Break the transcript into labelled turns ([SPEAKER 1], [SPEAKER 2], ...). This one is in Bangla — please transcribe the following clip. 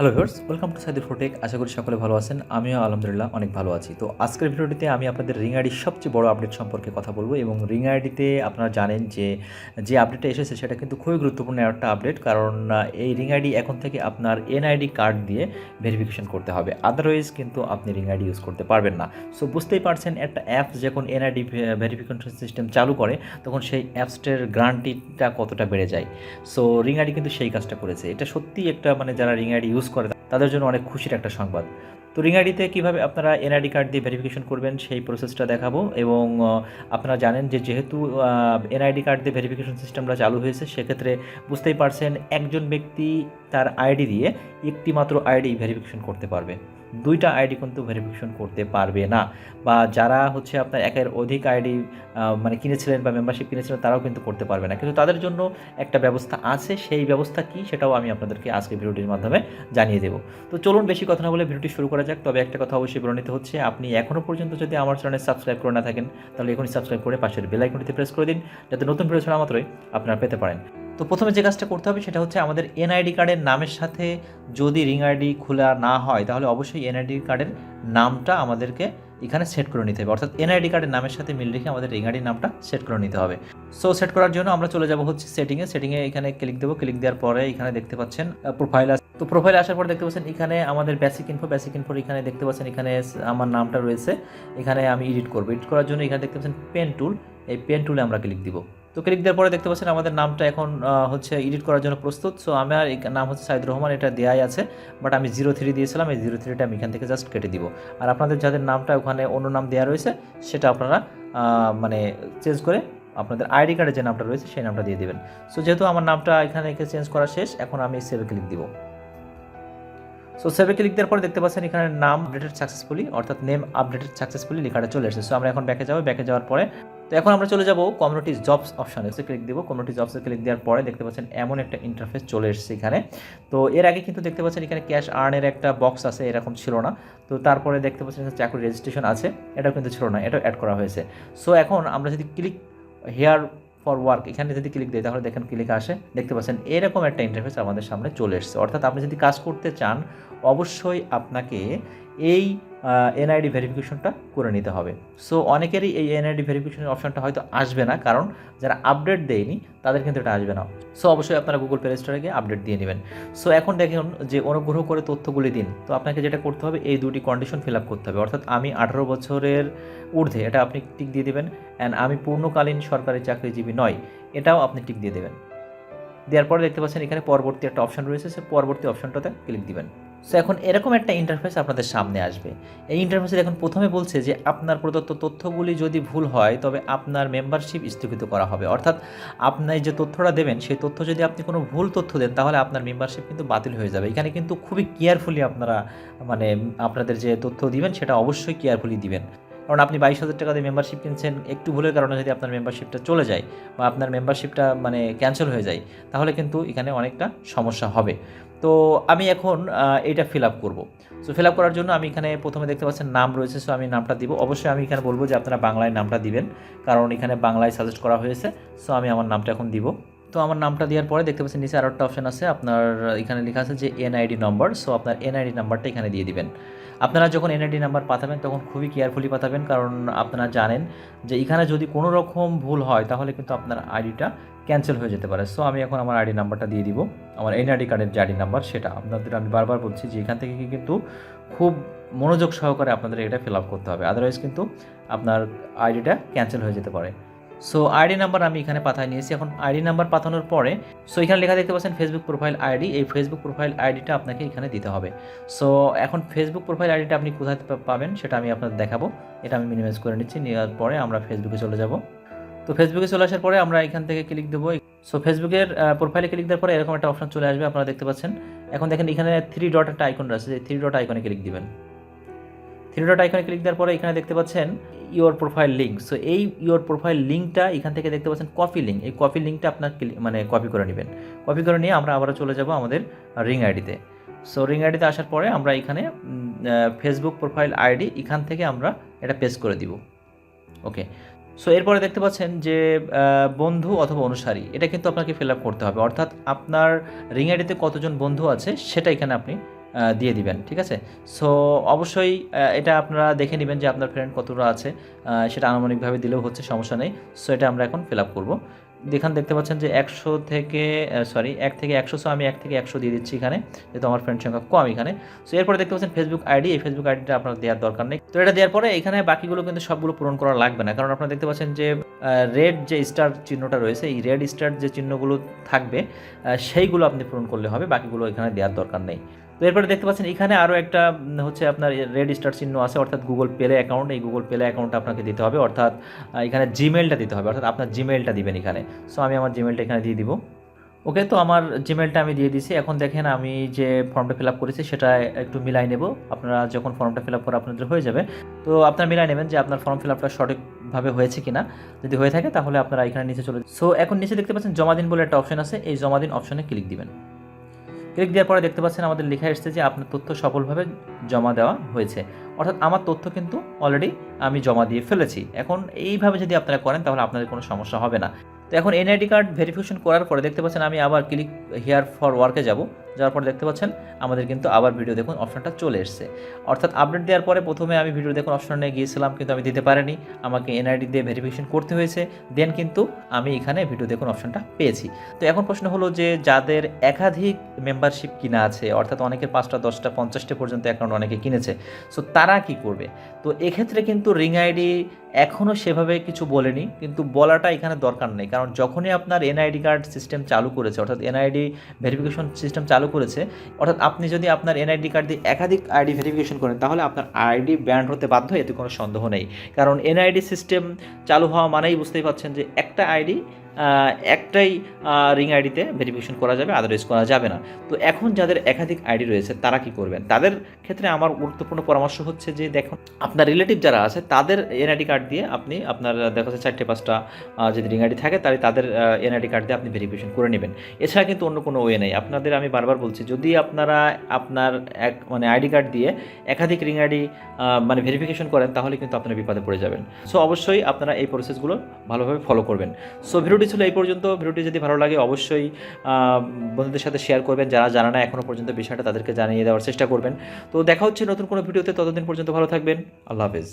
[SPEAKER 1] Hello viewers, welcome to Saidur Photech. আশা করি সকলে ভালো আছেন। আমিও আলহামদুলিল্লাহ অনেক ভালো আছি। তো আজকের ভিডিওটিতে আমি আপনাদের রিং আইডির সবচেয়ে বড় আপডেট সম্পর্কে কথা বলবো এবং রিং আইডিতে আপনারা জানেন যে আপডেটটা এসেছে সেটা কিন্তু খুবই গুরুত্বপূর্ণ একটা আপডেট। কারণ এই রিং আইডি এখন থেকে আপনার NID কার্ড দিয়ে ভেরিফিকেশন করতে হবে, আদারওয়াইজ কিন্তু আপনি রিং আইডি ইউজ করতে পারবেন না। সো বুঝতেই পারছেন, একটা অ্যাপস যখন NID ভেরিফিকেশন সিস্টেম চালু করে তখন সেই অ্যাপসটার গ্যারান্টিটা কতটা বেড়ে যায়। সো রিং আইডি কিন্তু সেই কাজটা করেছে। এটা সত্যিই একটা যারা রিং আইডি ইউজ করে তাদের জন্য অনেক খুশির একটা সংবাদ। তো রিং আইডিতে কীভাবে আপনারা NID কার্ড দিয়ে ভেরিফিকেশন করবেন সেই প্রসেসটা দেখাবো। এবং আপনারা জানেন যেহেতু NID কার্ড দিয়ে ভেরিফিকেশন সিস্টেমটা চালু হয়েছে, সেক্ষেত্রে বুঝতেই পারছেন একজন ব্যক্তি তার আইডি দিয়ে একটি মাত্র আইডি ভেরিফিকেশন করতে পারবে, দুইটা আইডি কিন্তু ভেরিফিকেশন করতে পারবে না। বা যারা আপনার একের অধিক আইডি কিনেছিলেন বা মেম্বারশিপ কিনেছিলেন তারাও কিন্তু করতে পারবে না। কিন্তু তাদের জন্য একটা ব্যবস্থা আছে, সেই ব্যবস্থা কি সেটাও আমি আপনাদেরকে আজকে ভিডিওটির মাধ্যমে জানিয়ে দেবো। তো চলুন বেশি কথা না বলে ভিডিওটি শুরু করা যাক। তবে একটা কথা অবশ্যই বলে নিতে হচ্ছে, আপনি এখনও পর্যন্ত যদি আমার চ্যানেল সাবস্ক্রাইব করে না থাকেন তাহলে এখনই সাবস্ক্রাইব করে পাশের বেল আইকনটিতে প্রেস করে দিন, যাতে নতুন ভিডিও ছাড়া মাত্রই আপনারা পেতে পারেন। তো প্রথমে যে কাজটা করতে হবে সেটা হচ্ছে আমাদের NID কার্ডের নামের সাথে যদি রিং আইডি খোলা না হয় তাহলে অবশ্যই NID কার্ডের নামটা আমাদেরকে এখানে সেট করে নিতে হবে, অর্থাৎ NID কার্ডের নামের সাথে মিল রেখে আমাদের রিং আইডির নামটা সেট করে নিতে হবে। সো সেট করার জন্য আমরা চলে যাব সেটিংয়ে এখানে ক্লিক দেবো। ক্লিক দেওয়ার পরে এখানে দেখতে পাচ্ছেন প্রোফাইল। তো প্রোফাইলে আসার পর দেখতে পাচ্ছেন এখানে আমাদের বেসিক ইনফোর এখানে দেখতে পাচ্ছেন, এখানে আমার নামটা রয়েছে। এখানে আমি এডিট করার জন্য এখানে দেখতে পাচ্ছেন পেন টুল, এই পেন টুলে আমরা ক্লিক দিব। তো ক্লিক দেওয়ার পরে দেখতে পাচ্ছেন আমাদের নামটা এখন এডিট করার জন্য প্রস্তুত। সো আমার নাম হচ্ছে সাইদুর রহমান, এটা দেয়াই আছে, বাট আমি 03 দিয়েছিলাম। এই 03টা আমি এখান থেকে জাস্ট কেটে দিব। আর আপনাদের যাদের নামটা ওখানে অন্য নাম দেওয়া রয়েছে সেটা আপনারা চেঞ্জ করে আপনাদের আইডি কার্ডে যে নামটা রয়েছে সেই নামটা দিয়ে দেবেন। সো যেহেতু আমার নামটা এখানে চেঞ্জ করা শেষ, এখন আমি সেভে ক্লিক দিব। সো সেভে ক্লিক দেওয়ার পরে দেখতে পাচ্ছেন এখানে নাম আপডেটেড সাকসেসফুলি, অর্থাৎ নেম আপডেটেড সাকসেসফুলি লেখাটা চলে এসেছে। সো আমরা এখন ব্যাকে যাওয়ার পরে তো এখন আমরা চলে যাব কমিউনিটি জবস অপশানে, ক্লিক দিব। কমিউনিটি জবসে ক্লিক দেওয়ার পরে দেখতে পাচ্ছেন এমন একটা ইন্টারফেস চলে এসেছে এখানে। তো এর আগে কিন্তু দেখতে পাচ্ছেন এখানে ক্যাশ আর্নের একটা বক্স আছে, এরকম ছিল না। তো তারপরে দেখতে পাচ্ছেন চাকরি রেজিস্ট্রেশন আছে, এটাও কিন্তু ছিল না, এটাও অ্যাড করা হয়েছে। সো এখন আমরা যদি ক্লিক হেয়ার ফর ওয়ার্ক এখানে যদি ক্লিক দিই তাহলে দেখেন ক্লিক আসে, দেখতে পাচ্ছেন এরকম একটা ইন্টারফেস আমাদের সামনে চলে এসেছে। অর্থাৎ আপনি যদি কাজ করতে চান অবশ্যই আপনাকে এই NID ভেরিফিকেশনটা করে নিতে হবে। সো অনেকেরই এই NID ভেরিফিকেশনের অপশনটা হয়তো আসবে না, কারণ যারা আপডেট দেয়নি তাদের কিন্তু এটা আসবে না। সো অবশ্যই আপনারা গুগল প্লে স্টোরে গিয়ে আপডেট দিয়ে নেবেন। সো এখন দেখুন যে অনুগ্রহ করে তথ্যগুলি দিন। তো আপনাকে যেটা করতে হবে এই দুটি কন্ডিশন ফিল আপ করতে হবে, অর্থাৎ আমি 18 বছরের ঊর্ধ্বে, এটা আপনি টিক দিয়ে দেবেন। অ্যান্ড আমি পূর্ণকালীন সরকারি চাকরিজীবী নয়, এটাও আপনি টিক দিয়ে দেবেন। দেওয়ার পরে দেখতে পাচ্ছেন এখানে পরবর্তী একটা অপশন রয়েছে, সে পরবর্তী অপশনটাতে ক্লিক দিবেন। সো এখন এরকম একটা ইন্টারফেস আপনাদের সামনে আসবে। এই ইন্টারফেসে এখন প্রথমে বলছে যে আপনার প্রদত্ত তথ্যগুলি যদি ভুল হয় তবে আপনার মেম্বারশিপ স্থগিত করা হবে। অর্থাৎ আপনি যে তথ্যটা দেবেন সেই তথ্য যদি আপনি কোনো ভুল তথ্য দেন তাহলে আপনার মেম্বারশিপ কিন্তু বাতিল হয়ে যাবে। এখানে কিন্তু খুবই কেয়ারফুলি আপনারা আপনাদের যে তথ্য দিবেন সেটা অবশ্যই কেয়ারফুলি দিবেন। কারণ আপনি 22,000 টাকা দিয়ে মেম্বারশিপ কিনছেন, একটু ভুলের কারণে যদি আপনার মেম্বারশিপটা চলে যায় বা আপনার মেম্বারশিপটা ক্যান্সেল হয়ে যায় তাহলে কিন্তু এখানে অনেকটা সমস্যা হবে। তো আমি এখন এইটা ফিল আপ করবো। সো ফিল আপ করার জন্য আমি এখানে প্রথমে দেখতে পাচ্ছেন নাম রয়েছে, সো আমি নামটা দিব। অবশ্যই আমি এখানে বলবো যে আপনারা বাংলায় নামটা দিবেন, কারণ এখানে বাংলায় সাজেস্ট করা হয়েছে। সো আমি আমার নামটা এখন দিব। তো আমার নামটা দেওয়ার পরে দেখতে পাচ্ছেন নিচে আরও একটা অপশন আছে, আপনার এখানে লেখা আছে যে NID নম্বর। সো আপনার NID নাম্বারটা এখানে দিয়ে দিবেন। আপনারা যখন NID নাম্বার পাঠাবেন তখন খুবই কেয়ারফুলি পাঠাবেন, কারণ আপনারা জানেন যে এখানে যদি কোনো রকম ভুল হয় তাহলে কিন্তু আপনার আইডিটা ক্যান্সেল হয়ে যেতে পারে। সো আমি এখন আমার আইডি নাম্বারটা দিয়ে দিব, আমার NID কার্ডের যে আইডি নাম্বার সেটা। আপনাদের আমি বারবার বলছি যে এখান থেকে কিন্তু খুব মনোযোগ সহকারে আপনাদের এটা ফিল আপ করতে হবে, আদারওয়াইজ কিন্তু আপনার আইডিটা ক্যান্সেল হয়ে যেতে পারে। সো আইডি নাম্বার আমি এখানে পাঠিয়ে নিয়েছি। এখন আইডি নাম্বার পাঠানোর পরে সো এখানে লেখা দেখতে পাচ্ছেন ফেসবুক প্রোফাইল আইডি, এই ফেসবুক প্রোফাইল আইডিটা আপনাকে এখানে দিতে হবে। সো এখন ফেসবুক প্রোফাইল আইডিটা আপনি কোথায় পাবেন সেটা আমি আপনাদের দেখাবো। এটা আমি মিনিমাইজ করে নিচ্ছি, নেওয়ার পরে আমরা ফেসবুকে চলে যাব। তো ফেসবুকে চলে আসার পরে আমরা এখান থেকে ক্লিক দেবো। সো ফেসবুকের প্রোফাইলে ক্লিক দেওয়ার পরে এরকম একটা অপশন চলে আসবে, আপনারা দেখতে পাচ্ছেন। এখন দেখেন এখানে 3 ডট একটা আইকন রয়েছে, এই 3 ডট আইকনে ক্লিক দিবেন। 3 ডট আইকনে ক্লিক দেওয়ার পরে এখানে দেখতে পাচ্ছেন ইওর প্রোফাইল লিঙ্ক। সো এই ইওর প্রোফাইল লিঙ্কটা এখান থেকে দেখতে পাচ্ছেন কপি লিঙ্ক, এই কপি লিঙ্কটা আপনার কপি করে নেবেন। কপি করে নিয়ে আমরা আবারও চলে যাব আমাদের রিং আইডিতে। সো রিং আইডিতে আসার পরে আমরা এখানে ফেসবুক প্রোফাইল আইডি এখান থেকে আমরা এটা পেস্ট করে দিব। ওকে, সো এরপরে দেখতে পাচ্ছেন যে বন্ধু অথবা অনুসারী, এটা কিন্তু আপনাকে ফিল আপ করতে হবে। অর্থাৎ আপনার রিং আইডিতে কতজন বন্ধু আছে সেটা এখানে আপনি দিয়ে দিবেন, ঠিক আছে? সো অবশ্যই এটা আপনারা দেখে নেবেন যে আপনার ফ্রেন্ড কতটা আছে, সেটা আনুমানিকভাবে দিলেও হচ্ছে, সমস্যা নেই। সো এটা আমরা এখন ফিল আপ করবো। এখানে দেখতে পাচ্ছেন যে 100 থেকে 1 থেকে 100, সো আমি 1 থেকে 100 দিয়ে দিচ্ছি এখানে, যেহেতু আমার ফ্রেন্ড সংখ্যা কম এখানে। সো এরপরে দেখতে পাচ্ছেন ফেসবুক আইডি, এই ফেসবুক আইডিটা আপনার দেওয়ার দরকার নেই। তো এটা দেওয়ার পরে এখানে বাকিগুলো কিন্তু সবগুলো পূরণ করা লাগবে না, কারণ আপনারা দেখতে পাচ্ছেন যে রেড যে স্টার চিহ্নটা রয়েছে, এই রেড স্টার যে চিহ্নগুলো থাকবে সেইগুলো আপনি পূরণ করলে হবে, বাকিগুলো এখানে দেওয়ার দরকার নেই। তো এরপরে দেখতে পাচ্ছেন এখানে আরও একটা হচ্ছে আপনার রেড স্টার চিহ্ন আছে, অর্থাৎ গুগল পে অ্যাকাউন্ট। এই গুগল পে অ্যাকাউন্টটা আপনাকে দিতে হবে, অর্থাৎ এখানে জিমেলটা দিতে হবে, অর্থাৎ আপনার জিমেলটা দিবেন এখানে। সো আমি আমার জিমেলটা এখানে দিয়ে দিব। ওকে, তো আমার জিমেলটা আমি দিয়ে দিয়েছি। এখন দেখেন আমি যে ফর্মটা ফিল আপ করেছি সেটা একটু মিলাই নেব। আপনারা যখন ফর্মটা ফিল আপ করে আপনাদের হয়ে যাবে, তো আপনারা মিলাই নেবেন যে আপনার ফর্ম ফিল আপটা সঠিকভাবে হয়েছে কিনা। যদি হয়ে থাকে তাহলে আপনারা এখানে নিচে চলে, সো এখন নিচে দেখতে পাচ্ছেন জমা দিন বলে একটা অপশন আছে, এই জমা দিন অপশনে ক্লিক দিবেন। ক্লিক দেওয়ার পরে দেখতে পাচ্ছেন আমাদের লেখা এসেছে যে আপনার তথ্য সফলভাবে জমা দেওয়া হয়েছে, অর্থাৎ আমার তথ্য কিন্তু অলরেডি আমি জমা দিয়ে ফেলেছি। এখন এইভাবে যদি আপনারা করেন তাহলে আপনাদের কোনো সমস্যা হবে না। তো এখন এনআইডি কার্ড ভেরিফিকেশন করার পরে দেখতে পাচ্ছেন আমি আবার ক্লিক হিয়ার ফর ওয়ার্কে যাব। যাওয়ার পরে দেখতে পাচ্ছেন আমাদের কিন্তু আবার ভিডিও দেখুন অপশনটা চলে এসেছে, অর্থাৎ আপডেট দেওয়ার পরে প্রথমে আমি ভিডিও দেখুন অপশনে গিয়েছিলাম কিন্তু আমি দিতে পারিনি, আমাকে এনআইডি দিয়ে ভেরিফিকেশন করতে হয়েছে, দেন কিন্তু আমি এখানে ভিডিও দেখুন অপশনটা পেয়েছি। তো এখন প্রশ্ন হলো যে যাদের একাধিক মেম্বারশিপ কিনা আছে, অর্থাৎ অনেকের 5টা 10টা 50টা পর্যন্ত অ্যাকাউন্ট অনেকে কিনেছে, সো তারা কি করবে? তো এক্ষেত্রে কিন্তু রিং আইডি এখনও সেভাবে কিছু বলেনি, কিন্তু বলাটা এখানে দরকার নেই, কারণ যখনই আপনার এনআইডি কার্ড সিস্টেম চালু করেছে, অর্থাৎ এনআইডি ভেরিফিকেশন সিস্টেম চালু করেছে, অর্থাৎ আপনি যদি আপনার এনআইডি কার্ড দিয়ে একাধিক আইডি ভেরিফিকেশন করেন তাহলে আপনার আইডি ব্যান্ড হতে বাধ্য, এতে কোনো সন্দেহ নেই। কারণ এনআইডি সিস্টেম চালু হওয়া মানেই বুঝতেই পারছেন যে একটা আইডি একটাই রিং আইডিতে ভেরিফিকেশন করা যাবে, আদারওয়াইজ করা যাবে না। তো এখন যাদের একাধিক আইডি রয়েছে তারা কি করবেন? তাদের ক্ষেত্রে আমার গুরুত্বপূর্ণ পরামর্শ হচ্ছে যে দেখুন, আপনার রিলেটিভ যারা আছে তাদের এনআইডি কার্ড দিয়ে আপনি আপনার দেখা যাচ্ছে 4টে 5টা যদি রিং আইডি থাকে তাহলে তাদের এনআইডি কার্ড দিয়ে আপনি ভেরিফিকেশন করে নেবেন। এছাড়া কিন্তু অন্য কোনো ওয়ে নেই। আপনাদের আমি বারবার বলছি, যদি আপনারা আপনার আইডি কার্ড দিয়ে একাধিক রিং আইডি ভেরিফিকেশন করেন তাহলে কিন্তু আপনারা বিপদে পড়ে যাবেন। সো অবশ্যই আপনারা এই প্রসেসগুলো ভালোভাবে ফলো করবেন। সো ভিডিওটি ছিল এই পর্যন্ত। ভিডিওটি যদি ভালো লাগে অবশ্যই বন্ধুদের সাথে শেয়ার করবেন, যারা জানা না এখনও পর্যন্ত বিষয়টা তাদেরকে জানিয়ে দেওয়ার চেষ্টা করবেন। তো দেখা হচ্ছে নতুন কোনো ভিডিওতে, ততদিন পর্যন্ত ভালো থাকবেন। আল্লাহ হাফেজ।